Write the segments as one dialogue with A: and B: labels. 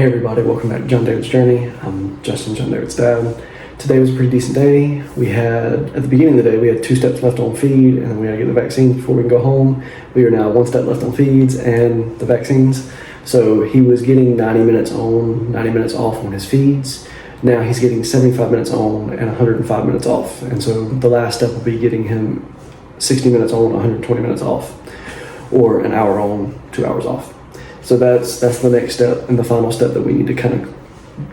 A: Hey everybody, welcome back to Jon David's Journey. I'm Justin, Jon David's dad. Today was a pretty decent day. At the beginning of the day, we had 2 steps left on feed, and then we had to get the vaccines before we can go home. We are now 1 step left on feeds and the vaccines. So he was getting 90 minutes on, 90 minutes off on his feeds. Now he's getting 75 minutes on and 105 minutes off. And so the last step will be getting him 60 minutes on, 120 minutes off, or an hour on, 2 hours off. So that's the next step and the final step that we need to kind of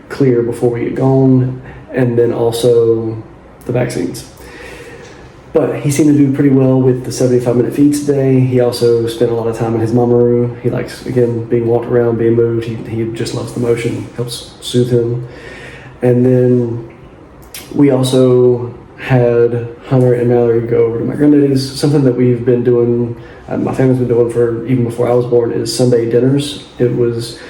A: clear before we get going, and then also the vaccines. But he seemed to do pretty well with the 75-minute feeds today. He also spent a lot of time in his Momaroo. He likes, again, being walked around, being moved. He just loves the motion, helps soothe him. And then we also had Hunter and Mallory go over to my Grandaddy's. Something that we've been doing, my family's been doing for even before I was born, is Sunday dinners. It was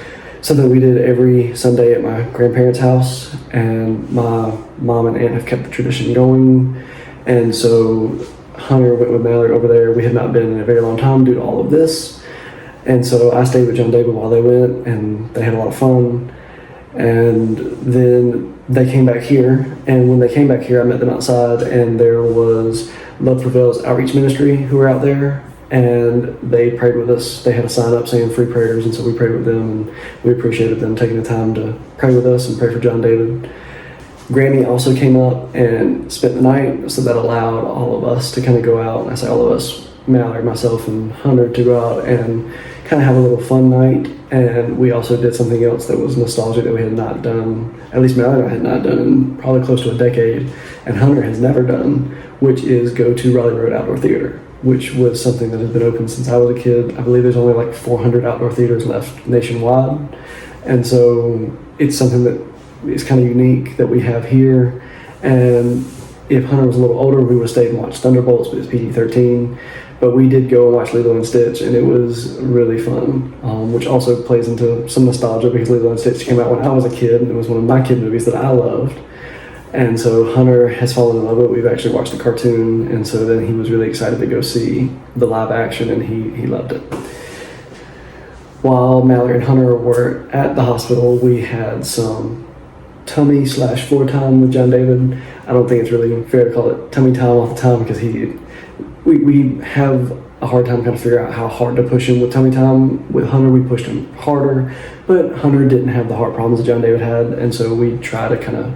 A: something we did every Sunday at my grandparents' house, and my mom and aunt have kept the tradition going. And so Hunter went with Mallory over there. We had not been in a very long time due to all of this. And so I stayed with Jon David while they went, and they had a lot of fun. And then they came back here, and when they came back here, I met them outside, and there was Love Prevails Outreach Ministry who were out there, and they prayed with us. They had a sign up saying free prayers, and so we prayed with them, and we appreciated them taking the time to pray with us and pray for Jon David. Granny also came up and spent the night, so that allowed all of us to kind of go out, and I say all of us, Mallory, myself, and Hunter, to go out and kind of have a little fun night. And we also did something else that was nostalgic that we had not done, at least Mallory and I had not done in probably close to a decade, and Hunter has never done, which is go to Raleigh Road Outdoor Theatre, which was something that has been open since I was a kid. I believe there's only like 400 outdoor theaters left nationwide. And so it's something that is kind of unique that we have here. And if Hunter was a little older, we would have stayed and watched Thunderbolts, but it's PG-13. But we did go and watch Lilo and Stitch, and it was really fun, which also plays into some nostalgia because Lilo and Stitch came out when I was a kid, and it was one of my kid movies that I loved. And so Hunter has fallen in love with it. We've actually watched the cartoon, and so then he was really excited to go see the live action, and he loved it. While Mallory and Hunter were at the hospital, we had some tummy/floor time with Jon David. I don't think it's really fair to call it tummy time all the time because we have a hard time kind of figuring out how hard to push him with tummy time. With Hunter, we pushed him harder, but Hunter didn't have the heart problems that Jon David had, and so we try to kind of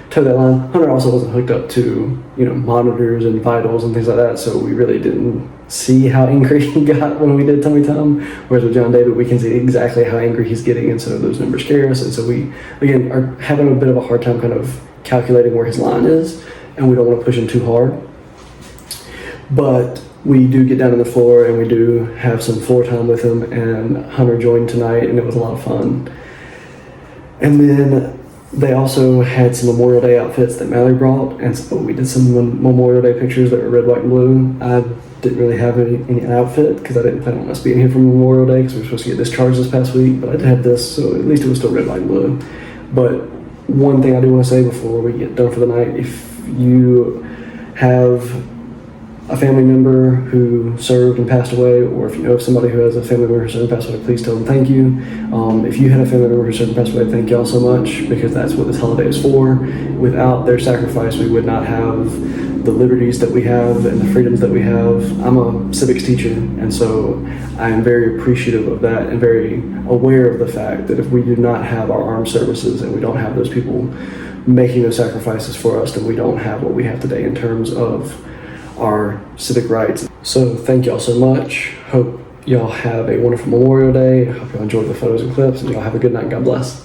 A: toe that line. Hunter also wasn't hooked up to, monitors and vitals and things like that, so we really didn't see how angry he got when we did tummy time. Whereas with Jon David, we can see exactly how angry he's getting, and so those numbers scare us. And so we, again, are having a bit of a hard time kind of calculating where his line is, and we don't want to push him too hard. But we do get down on the floor, and we do have some floor time with him, and Hunter joined tonight, and it was a lot of fun. And then they also had some Memorial Day outfits that Mallory brought, and so we did some Memorial Day pictures that were red, white, and blue. I didn't really have any outfit because I didn't plan on us being here for Memorial Day because we were supposed to get discharged this past week, but I did have this, so at least it was still red, white, and blue. But one thing I do want to say before we get done for the night, if you have a family member who served and passed away, or if you know of somebody who has a family member who served and passed away, please tell them thank you. If you had a family member who served and passed away, thank y'all so much, because that's what this holiday is for. Without their sacrifice, we would not have the liberties that we have and the freedoms that we have. I'm a civics teacher, and so I am very appreciative of that and very aware of the fact that if we do not have our armed services and we don't have those people making those sacrifices for us, then we don't have what we have today in terms of our civic rights. So thank y'all so much. Hope y'all have a wonderful Memorial Day. Hope y'all enjoyed the photos and clips, and y'all have a good night. God bless.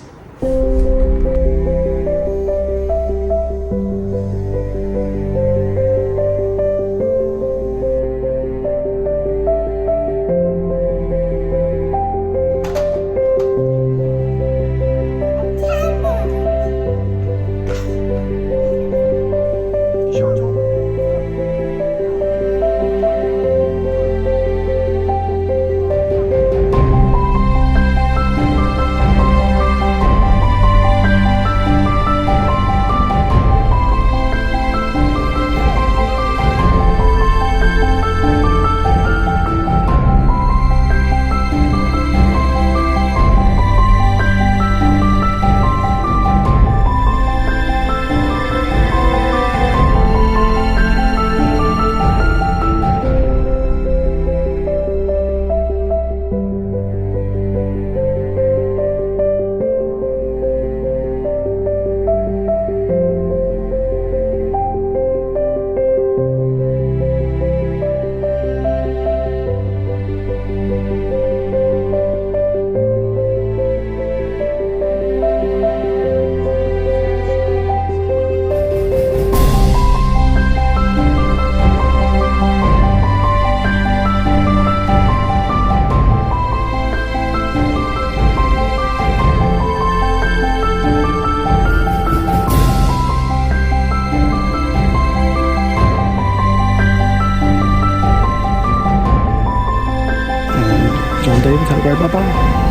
A: Jon David. Have a great bye-bye.